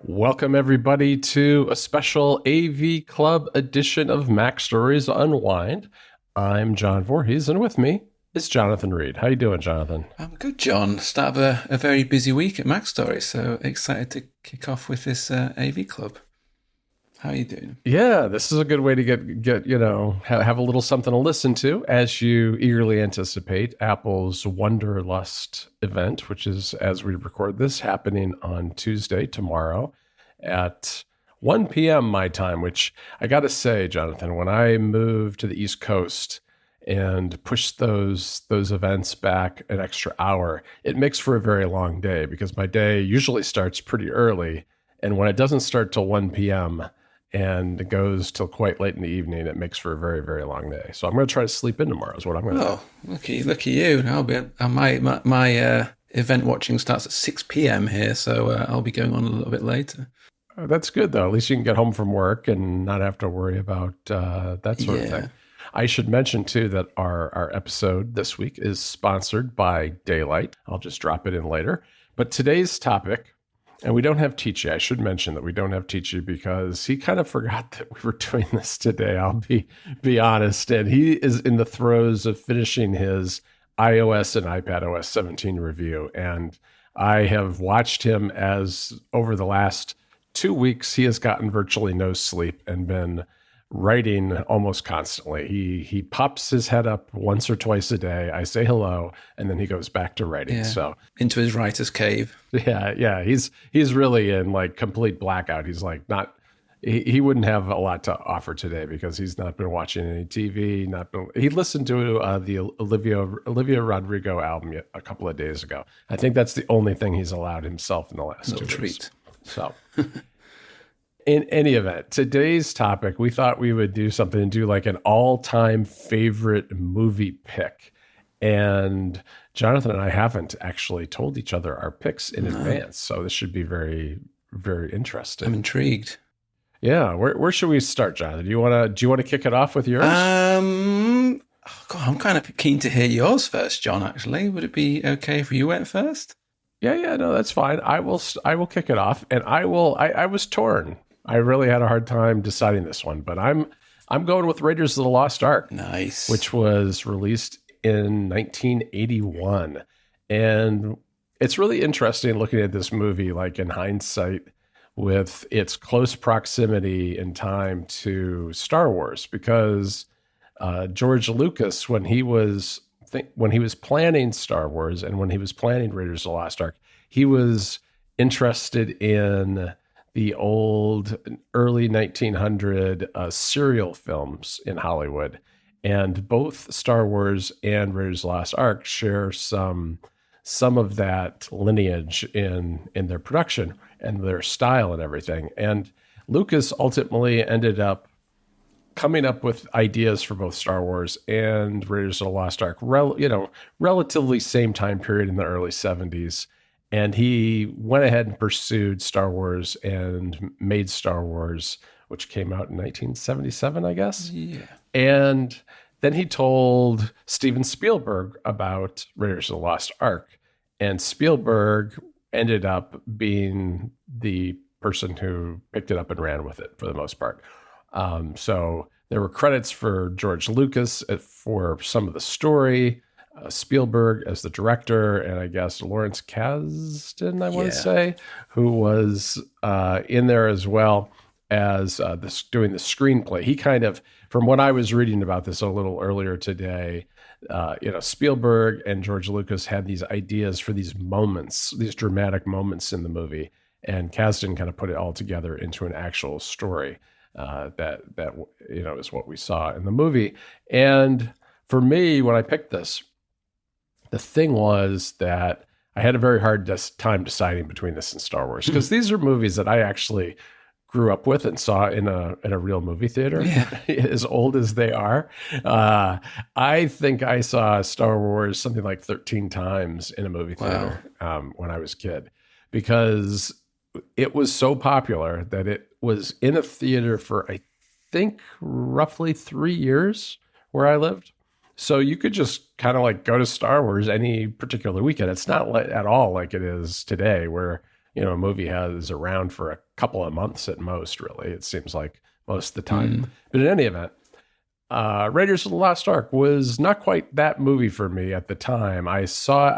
Welcome, everybody, to a special AV Club edition of Mac Stories Unwind. I'm John Voorhees, and with me is Jonathan Reed. How you doing, Jonathan? I'm good, John. Start of a very busy week at Mac Story, so excited to kick off with this AV Club. How are you doing? Yeah, this is a good way to get have a little something to listen to as you eagerly anticipate Apple's Wonderlust event, which is, as we record this, happening on Tuesday, tomorrow, at 1 p.m. my time, which I got to say, Jonathan, when I moved to the East Coast and pushed those events back an extra hour, it makes for a very long day because my day usually starts pretty early. And when it doesn't start till 1 p.m., and it goes till quite late in the evening, it makes for a very, very long day. So I'm going to try to sleep in tomorrow is what I'm going to do. Oh, lucky you. My event watching starts at 6 p.m. here, so I'll be going on a little bit later. That's good, though. At least you can get home from work and not have to worry about that sort of thing. I should mention, too, that our episode this week is sponsored by Daylight. I'll just drop it in later. But today's topic, and we don't have Tichi. I should mention that we don't have Tichi because he kind of forgot that we were doing this today. I'll be honest. And he is in the throes of finishing his iOS and iPadOS 17 review. And I have watched him as over the last 2 weeks, he has gotten virtually no sleep and been writing almost constantly. He pops his head up once or twice a day. I say hello, and then he goes back to writing. Yeah. So into his writer's cave. Yeah. He's really in like complete blackout. He's like he wouldn't have a lot to offer today because he's not been watching any TV. He listened to the Olivia Rodrigo album a couple of days ago. I think that's the only thing he's allowed himself in the last 2 weeks. Treat. So. In any event, today's topic, we thought we would do something and do like an all-time favorite movie pick. And Jonathan and I haven't actually told each other our picks in advance. So this should be very, very interesting. I'm intrigued. Yeah. Where should we start, Jonathan? Do you want to kick it off with yours? I'm kind of keen to hear yours first, John, actually. Would it be okay if you went first? Yeah, no, that's fine. I will kick it off, and I was torn. I really had a hard time deciding this one, but I'm going with Raiders of the Lost Ark. Nice. Which was released in 1981. And it's really interesting looking at this movie, like in hindsight, with its close proximity in time to Star Wars, because George Lucas, when he was planning Star Wars and when he was planning Raiders of the Lost Ark, he was interested in the old early 1900 serial films in Hollywood. And both Star Wars and Raiders of the Lost Ark share some of that lineage in their production and their style and everything. And Lucas ultimately ended up coming up with ideas for both Star Wars and Raiders of the Lost Ark, relatively same time period in the early 70s. And he went ahead and pursued Star Wars and made Star Wars, which came out in 1977, I guess. Yeah. And then he told Steven Spielberg about Raiders of the Lost Ark. And Spielberg ended up being the person who picked it up and ran with it for the most part. So there were credits for George Lucas for some of the story, Spielberg as the director, and I guess Lawrence Kasdan, I want to say, who was in there as well as doing the screenplay. He kind of, from what I was reading about this a little earlier today, Spielberg and George Lucas had these ideas for these moments, these dramatic moments in the movie, and Kasdan kind of put it all together into an actual story that is what we saw in the movie. And for me, when I picked this, the thing was that I had a very hard time deciding between this and Star Wars, because these are movies that I actually grew up with and saw in a real movie theater, as old as they are. I think I saw Star Wars something like 13 times in a movie theater when I was a kid, because it was so popular that it was in a theater for, I think, roughly 3 years where I lived. So you could just kind of like go to Star Wars any particular weekend. It's not at all like it is today, where a movie is around for a couple of months at most, really, it seems like most of the time. But in any event, Raiders of the Lost Ark was not quite that movie for me at the time. I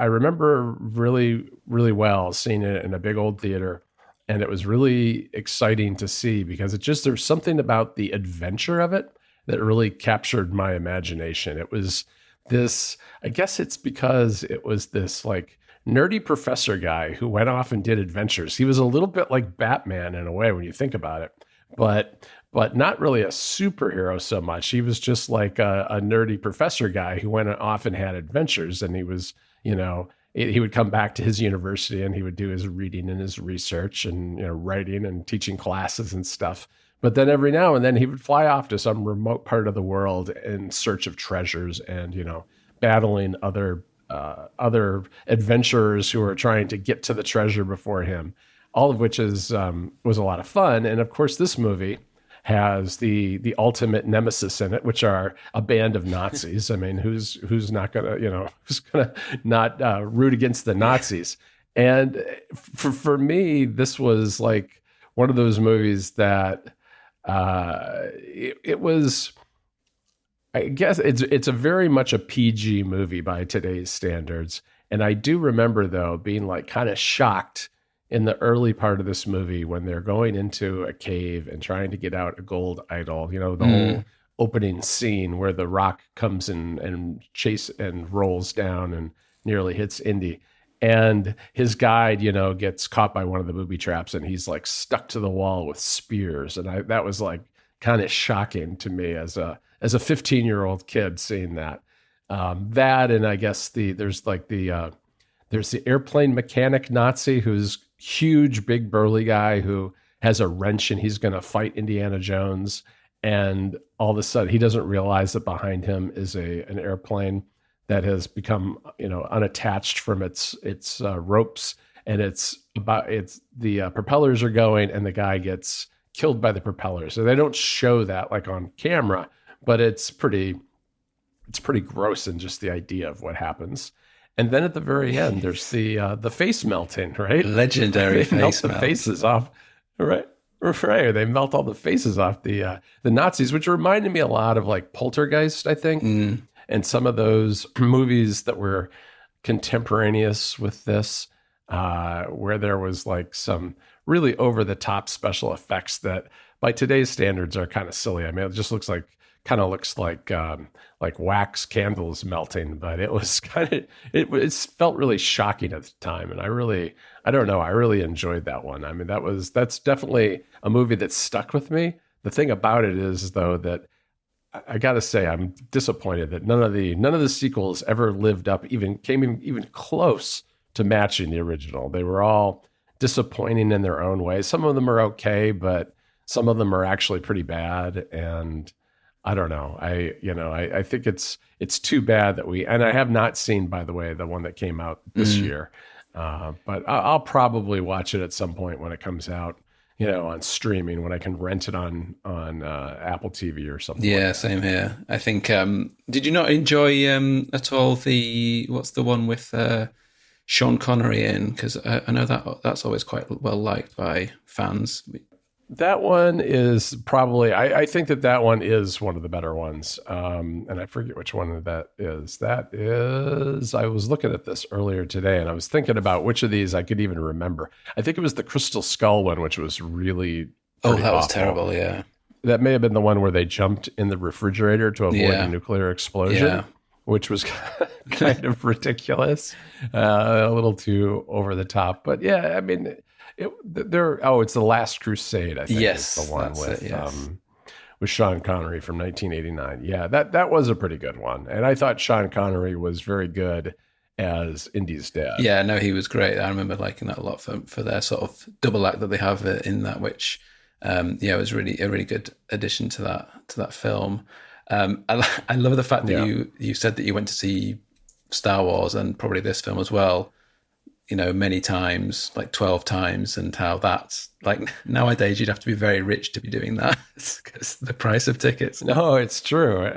remember really, really well seeing it in a big old theater. And it was really exciting to see because there's something about the adventure of it that really captured my imagination. It was this, I guess it's because it was this like nerdy professor guy who went off and did adventures. He was a little bit like Batman in a way when you think about it, but not really a superhero so much. He was just like a nerdy professor guy who went off and had adventures, and he was, he would come back to his university and he would do his reading and his research and writing and teaching classes and stuff. But then every now and then he would fly off to some remote part of the world in search of treasures and battling other adventurers who are trying to get to the treasure before him. All of which was a lot of fun. And of course, this movie has the ultimate nemesis in it, which are a band of Nazis. I mean, who's not gonna not root against the Nazis? And for me, this was like one of those movies that it was. I guess it's a very much a PG movie by today's standards. And I do remember though being like kind of shocked in the early part of this movie when they're going into a cave and trying to get out a gold idol, the whole opening scene where the rock comes in and chase and rolls down and nearly hits Indy. And his guide, gets caught by one of the booby traps and he's like stuck to the wall with spears. And that was like kind of shocking to me as a 15-year-old kid seeing that. That, and I guess there's the airplane mechanic Nazi who's huge, big, burly guy who has a wrench and he's going to fight Indiana Jones. And all of a sudden, he doesn't realize that behind him is an airplane that has become, unattached from its ropes, and the propellers are going, and the guy gets killed by the propellers. So they don't show that like on camera, but it's pretty gross in just the idea of what happens. And then at the very end, there's the face melting, right? Legendary they melt face the melt. faces off, right? Right. They melt all the faces off the Nazis, which reminded me a lot of like Poltergeist, I think, and some of those movies that were contemporaneous with this, where there was like some really over the top special effects that by today's standards are kind of silly. I mean, it just looks like wax candles melting, but it was it felt really shocking at the time. And I really enjoyed that one. I mean, that's definitely a movie that stuck with me. The thing about it is though, that I got to say, I'm disappointed that none of the sequels ever lived up, came even close to matching the original. They were all disappointing in their own way. Some of them are okay, but some of them are actually pretty bad. And I don't know. I think it's too bad that and I have not seen, by the way, the one that came out this year, but I'll probably watch it at some point when it comes out, on streaming, when I can rent it on Apple TV or something. Yeah, like same here. I think. Did you not enjoy at all what's the one with Sean Connery in? Because I know that's always quite well liked by fans. That one is probably, I think that one is one of the better ones. And I forget which one that is. I was looking at this earlier today and I was thinking about which of these I could even remember. I think it was the Crystal Skull one, which was really that was awful. terrible, yeah. That may have been the one where they jumped in the refrigerator to avoid a nuclear explosion, which was kind of ridiculous, a little too over the top. But yeah, I mean, it's The Last Crusade, I think. Yes, is the one with with Sean Connery from 1989. Yeah, that was a pretty good one. And I thought Sean Connery was very good as Indy's dad. Yeah, no, he was great. I remember liking that a lot for their sort of double act that they have in that, which it was really a really good addition to that film. I love the fact that you said that you went to see Star Wars and probably this film as well, many times, like 12 times, and how that's like nowadays you'd have to be very rich to be doing that because the price of tickets. No, it's true.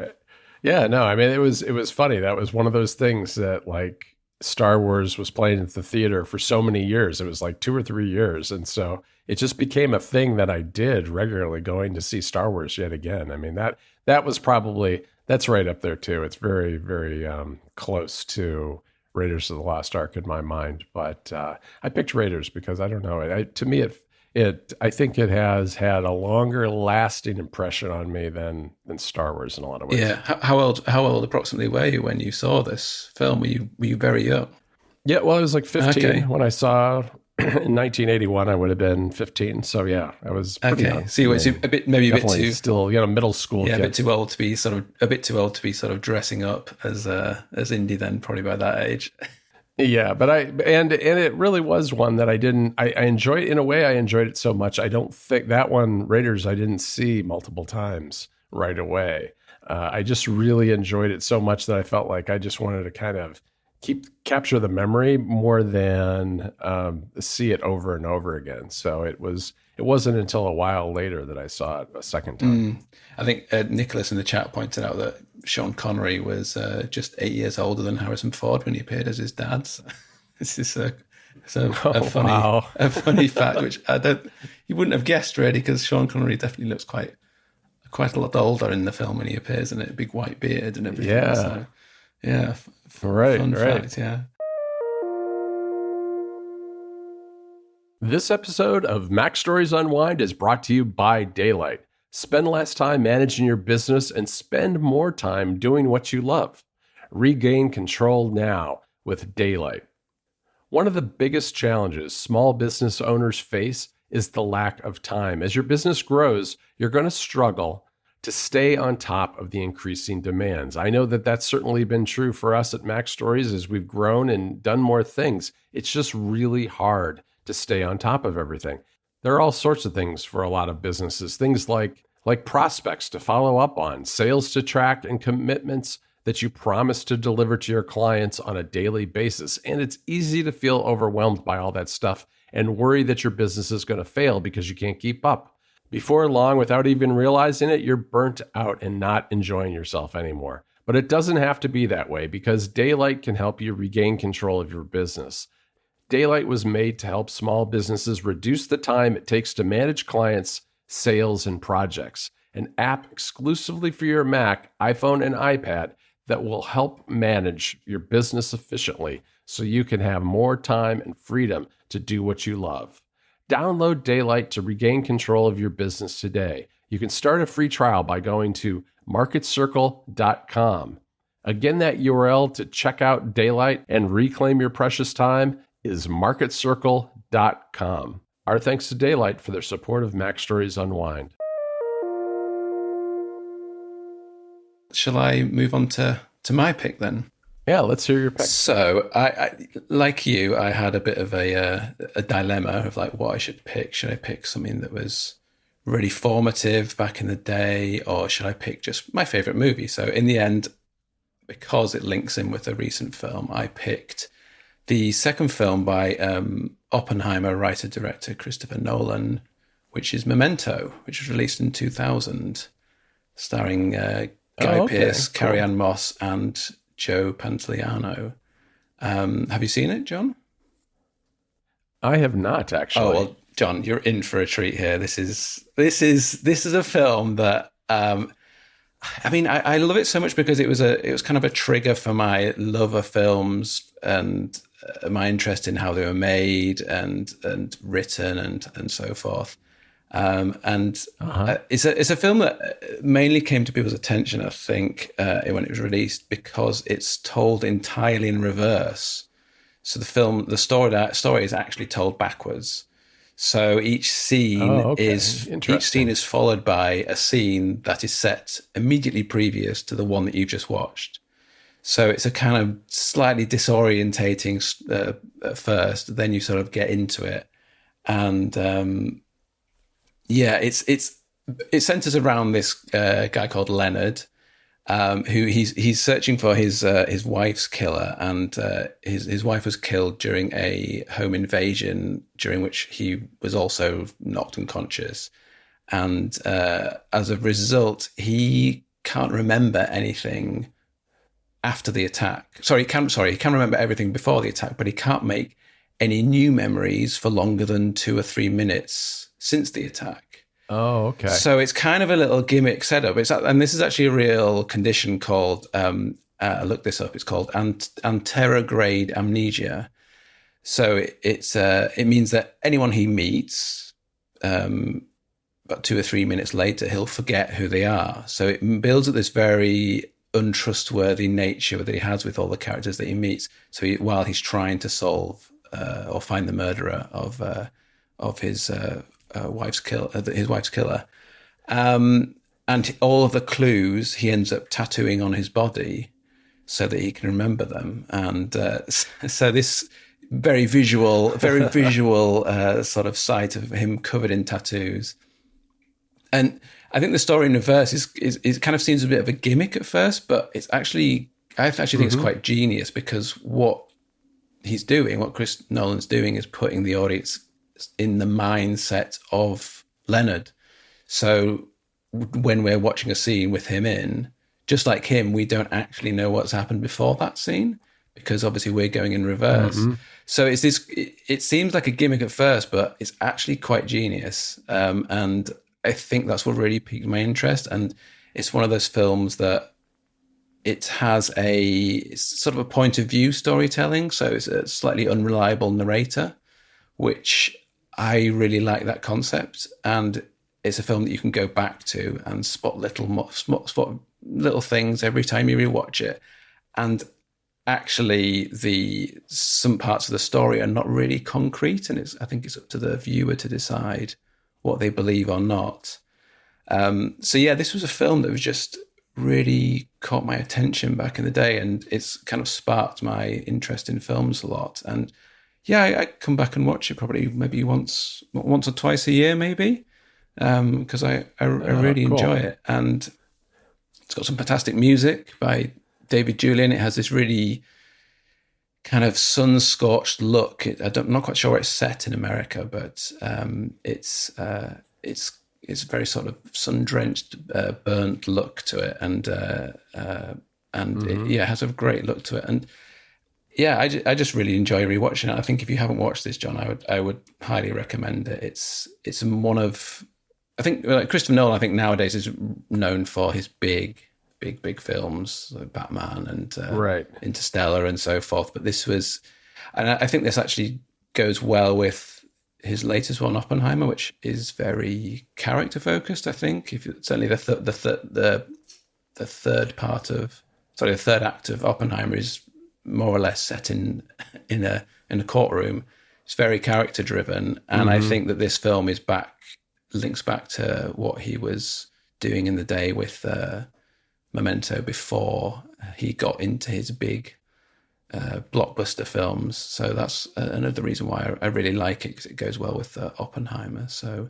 Yeah, no, I mean, it was funny. That was one of those things that like Star Wars was playing at the theater for so many years. It was like 2 or 3 years. And so it just became a thing that I did regularly, going to see Star Wars yet again. I mean, that was probably, that's right up there too. It's very, very close to Raiders of the Lost Ark in my mind. But I picked Raiders because I don't know. To me, I think it has had a longer lasting impression on me than Star Wars in a lot of ways. Yeah. How old approximately were you when you saw this film? Were you very young? Yeah, well, I was like 15 Okay. when I saw in 1981. I would have been 15. So yeah, I was pretty young. So you were a bit, maybe a bit Definitely too, still, middle school yeah, kid. a bit too old to be sort of dressing up as Indy then, probably by that age. Yeah, but and it really was one that I enjoyed, in a way. I enjoyed it so much. I don't think that one, Raiders, I didn't see multiple times right away. I just really enjoyed it so much that I felt like I just wanted to kind of capture the memory more than see it over and over again. So it wasn't until a while later that I saw it a second time. I think Nicholas in the chat pointed out that Sean Connery was just 8 years older than Harrison Ford when he appeared as his dad. So this is a funny fact, which you wouldn't have guessed really, because Sean Connery definitely looks quite a lot older in the film when he appears in it, a big white beard and everything. Yeah. So, yeah. Fun fact, yeah. This episode of Mac Stories Unwind is brought to you by Daylight. Spend less time managing your business and spend more time doing what you love. Regain control now with Daylight. One of the biggest challenges small business owners face is the lack of time. As your business grows, you're going to struggle to stay on top of the increasing demands. I know that that's certainly been true for us at Mac Stories as we've grown and done more things. It's just really hard to stay on top of everything. There are all sorts of things for a lot of businesses, things like prospects to follow up on, sales to track, and commitments that you promise to deliver to your clients on a daily basis. And it's easy to feel overwhelmed by all that stuff and worry that your business is going to fail because you can't keep up. Before long, without even realizing it, you're burnt out and not enjoying yourself anymore. But it doesn't have to be that way, because Daylight can help you regain control of your business. Daylight was made to help small businesses reduce the time it takes to manage clients, sales, and projects. An app exclusively for your Mac, iPhone, and iPad that will help manage your business efficiently so you can have more time and freedom to do what you love. Download Daylight to regain control of your business today. You can start a free trial by going to marketcircle.com. Again, that URL to check out Daylight and reclaim your precious time is marketcircle.com. Our thanks to Daylight for their support of Mac Stories Unwind. Shall I move on to my pick then? Yeah, let's hear your pick. So, I like you, I had a bit of a dilemma of like what I should pick. Should I pick something that was really formative back in the day, or should I pick just my favorite movie? So in the end, because it links in with a recent film, I picked the second film by Oppenheimer writer-director Christopher Nolan, which is Memento, which was released in 2000, starring Guy Pearce, cool. Carrie-Anne Moss, and Joe Pantoliano. Have you seen it, John? I have not, actually. Oh well, John, you're in for a treat here. This is a film that I love it so much because it was kind of a trigger for my love of films and my interest in how they were made and written and so forth. It's a film that mainly came to people's attention, I think, when it was released, because it's told entirely in reverse. So the story is actually told backwards. So each scene is followed by a scene that is set immediately previous to the one that you've just watched. So it's a kind of slightly disorientating at first, then you sort of get into it, and it centers around this guy called Leonard, who he's searching for his wife's killer, and his wife was killed during a home invasion during which he was also knocked unconscious, and as a result, he can't remember anything after the attack. He can remember everything before the attack, but he can't make any new memories for longer than 2 or 3 minutes since the attack. Oh, okay. So it's kind of a little gimmick setup. And this is actually a real condition called. I looked this up. It's called anterograde amnesia. So it means that anyone he meets, about 2 or 3 minutes later, he'll forget who they are. So it builds up this very untrustworthy nature that he has with all the characters that he meets. So while he's trying to solve or find the murderer of his wife's killer, and all of the clues he ends up tattooing on his body so that he can remember them. And so this very visual sort of sight of him covered in tattoos. And I think the story in reverse is kind of seems a bit of a gimmick at first, but I actually think it's quite genius, because what Chris Nolan's doing, is putting the audience in the mindset of Leonard. So when we're watching a scene with him in, just like him, we don't actually know what's happened before that scene, because obviously we're going in reverse. So it seems like a gimmick at first, but it's actually quite genius. And I think that's what really piqued my interest. And it's one of those films that it's sort of a point of view storytelling. So it's a slightly unreliable narrator, which I really like that concept. And it's a film that you can go back to and spot little things every time you rewatch it. And actually, some parts of the story are not really concrete, and I think it's up to the viewer to decide what they believe or not. So yeah, this was a film that was just really caught my attention back in the day, and it's kind of sparked my interest in films a lot. And yeah, I come back and watch it probably maybe once or twice a year, maybe, because I really enjoy it. And it's got some fantastic music by David Julian. It has this really kind of sun-scorched look. I'm not quite sure where it's set in America, but it's very sort of sun-drenched, burnt look to it, and it has a great look to it. And yeah, I just really enjoy rewatching it. I think if you haven't watched this, John, I would highly recommend it. It's one of, I think, Christopher Nolan, I think nowadays is known for his big films, like Batman and Interstellar and so forth. But this was, and I think this actually goes well with his latest one, Oppenheimer, which is very character focused. I think certainly the third act of Oppenheimer is more or less set in a courtroom. It's very character driven, and I think that this film links back to what he was doing in the day with Memento before he got into his big blockbuster films. So that's another reason why I really like it, because it goes well with Oppenheimer. So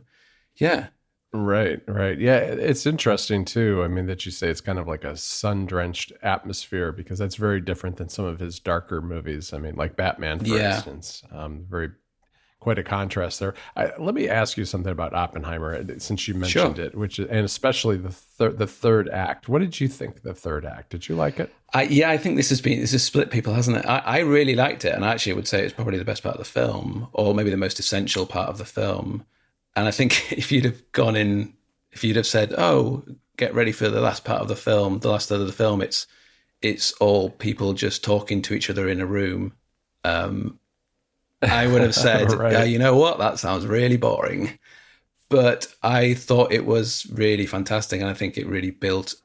yeah. Right. Yeah, it's interesting too. I mean, that you say it's kind of like a sun-drenched atmosphere, because that's very different than some of his darker movies. I mean, like Batman, for instance. Quite a contrast there. Let me ask you something about Oppenheimer, since you mentioned it, and especially the third act. What did you think of the third act? Did you like it? I think this has split people, hasn't it? I really liked it, and I actually would say it's probably the best part of the film, or maybe the most essential part of the film. And I think if you'd have said, "Oh, get ready for the last part of the film, the last third of the film," it's all people just talking to each other in a room. I would have said, you know what, that sounds really boring. But I thought it was really fantastic, and I think it really built,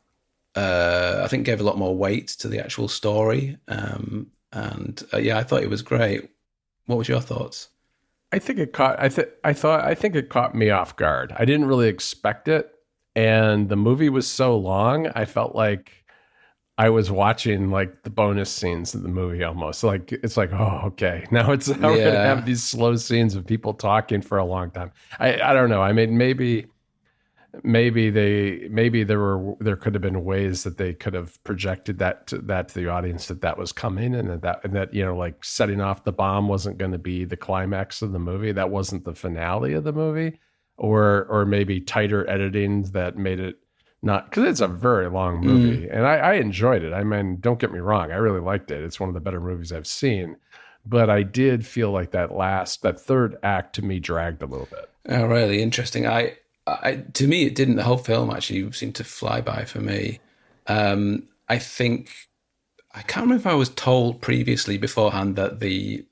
I think gave a lot more weight to the actual story. I thought it was great. What was your thoughts? I think it caught me off guard. I didn't really expect it, and the movie was so long. I felt like I was watching like the bonus scenes of the movie almost. Like it's like, oh, okay, now we're gonna have these slow scenes of people talking for a long time. I don't know. I mean, maybe there could have been ways that they could have projected that to the audience that was coming, and that like setting off the bomb wasn't going to be the climax of the movie. That wasn't the finale of the movie, or maybe tighter editing that made it not because it's a very long Mm. movie, and I enjoyed it. I mean, don't get me wrong, I really liked it. It's one of the better movies I've seen, but I did feel like that third act to me dragged a little bit. Oh, really interesting. To me, it didn't. The whole film actually seemed to fly by for me. I think I can't remember if I was told previously beforehand that the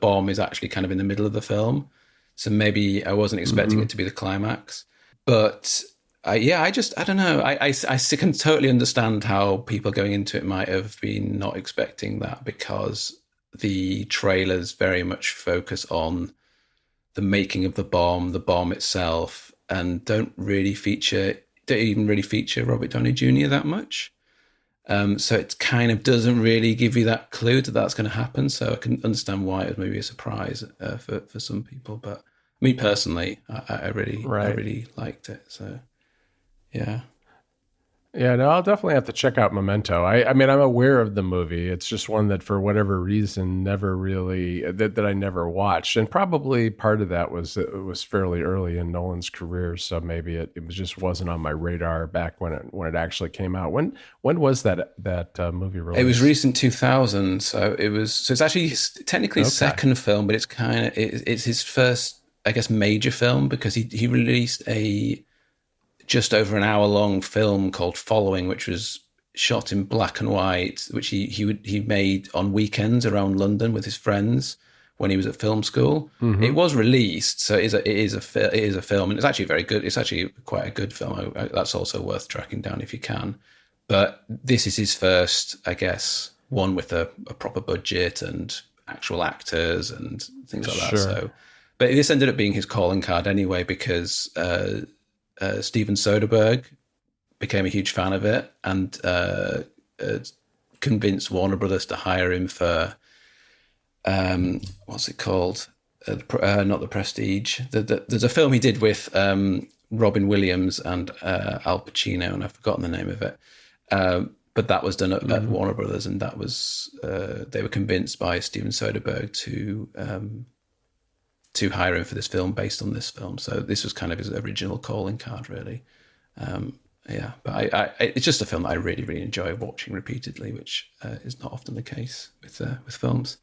bomb is actually kind of in the middle of the film, so maybe I wasn't expecting Mm-hmm. it to be the climax. But yeah, I don't know. I can totally understand how people going into it might have been not expecting that because the trailers very much focus on the making of the bomb itself, and don't even really feature Robert Downey Jr. that much. So it kind of doesn't really give you that clue that that's going to happen. So I can understand why it was maybe a surprise for some people, but me personally, I Right. really liked it. So yeah, Yeah, no, I'll definitely have to check out Memento. I mean, I'm aware of the movie. It's just one that, for whatever reason, never really that I never watched, and probably part of that was it was fairly early in Nolan's career, so maybe it was just wasn't on my radar back when it actually came out. When was that movie it was released? recent 2000, so it's actually technically his Okay. second film, but it's his first, I guess, major film because he released a just over an hour long film called Following, which was shot in black and white, which he made on weekends around London with his friends when he was at film school. Mm-hmm. It was released, so it is a film, and it's actually very good. It's actually quite a good film. That's also worth tracking down if you can. But this is his first, I guess, one with a proper budget and actual actors and things like that. Sure. So, but this ended up being his calling card anyway because Steven Soderbergh became a huge fan of it and convinced Warner Brothers to hire him for what's it called? Not the Prestige. There's a film he did with Robin Williams and Al Pacino, and I've forgotten the name of it. But that was done at Mm-hmm. Warner Brothers, and that was they were convinced by Steven Soderbergh to hire him for this film based on this film. So this was kind of his original calling card, really. Yeah, but it's just a film that I really, really enjoy watching repeatedly, which is not often the case with films.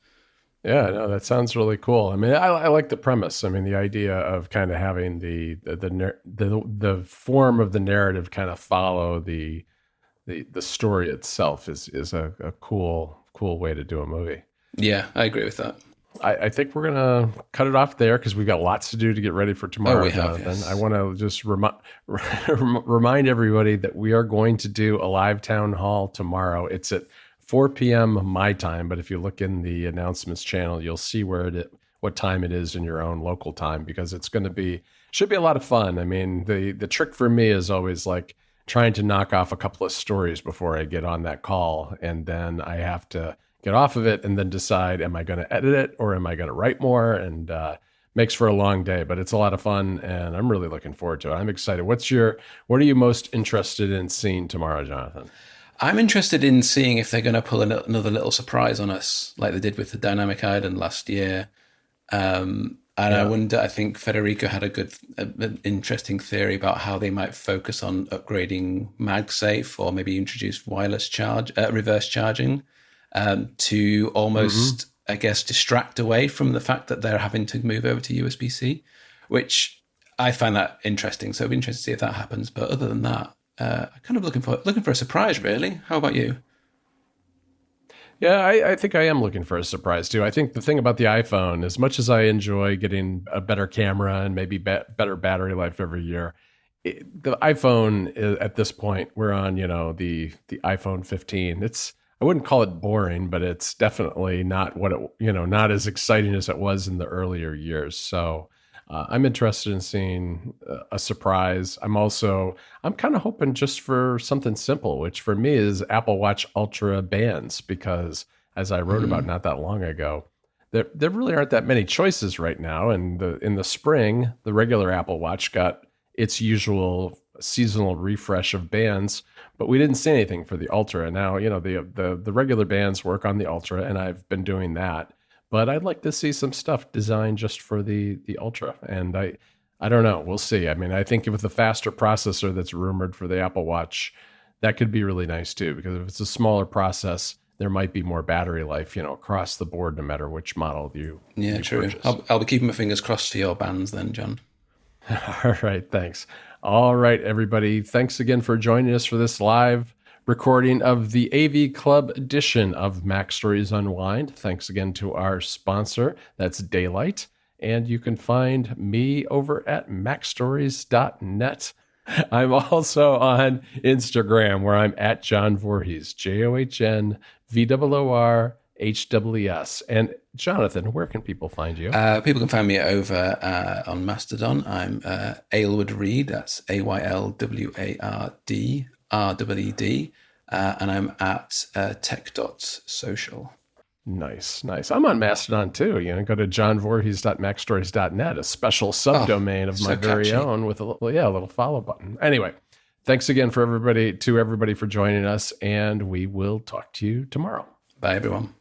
Yeah, no, that sounds really cool. I mean, I like the premise. I mean, the idea of kind of having the form of the narrative kind of follow the story itself is a cool way to do a movie. Yeah, I agree with that. I think we're gonna cut it off there because we've got lots to do to get ready for Oh, tomorrow, we have, Jonathan. I yes. want to just remind everybody that we are going to do a live town hall tomorrow. It's at 4 p.m. my time, but if you look in the announcements channel, you'll see what time it is in your own local time because it's going to be should be a lot of fun. I mean, the trick for me is always like trying to knock off a couple of stories before I get on that call, and then I have to get off of it and then decide, am I going to edit it or am I going to write more? And makes for a long day, but it's a lot of fun, and I'm really looking forward to it. I'm excited. What are you most interested in seeing tomorrow, Jonathan? I'm interested in seeing if they're going to pull another little surprise on us, like they did with the Dynamic Island last year. And I Yeah. wonder. I think Federico had an interesting theory about how they might focus on upgrading MagSafe or maybe introduce reverse charging, to Mm-hmm. almost, I guess, distract away from the fact that they're having to move over to USB-C, which I find that interesting. So it'll be interesting to see if that happens. But other than that, I'm kind of looking for a surprise. Really, how about you? Yeah, I think I am looking for a surprise too. I think the thing about the iPhone, as much as I enjoy getting a better camera and maybe better battery life every year, the iPhone at this point, we're on, the iPhone 15. I wouldn't call it boring, but it's definitely not not as exciting as it was in the earlier years. So I'm interested in seeing a surprise. I'm kind of hoping just for something simple, which for me is Apple Watch Ultra bands, because as I wrote about Mm, not that long ago, there really aren't that many choices right now. And in the spring, the regular Apple Watch got its usual seasonal refresh of bands, but we didn't see anything for the Ultra. And now, the regular bands work on the Ultra, and I've been doing that. But I'd like to see some stuff designed just for the Ultra. And I don't know. We'll see. I mean, I think with the faster processor that's rumored for the Apple Watch, that could be really nice too, because if it's a smaller process, there might be more battery life, across the board, no matter which model you true. purchase. I'll be keeping my fingers crossed for your bands then, John. All right. Thanks. All right, everybody. Thanks again for joining us for this live recording of the AV Club edition of Mac Stories Unwind. Thanks again to our sponsor, that's Daylight. And you can find me over at macstories.net. I'm also on Instagram, where I'm at John Voorhees, JohnVoorHWS. And Jonathan, where can people find you? People can find me over on Mastodon. I'm Aylward Reed. That's AYLWARD, and I'm at tech.social. Nice. I'm on Mastodon too. Go to johnvoorhees.macstories.net, a special subdomain of my very own with a little follow button. Anyway, thanks again to everybody for joining us, and we will talk to you tomorrow. Bye, everyone.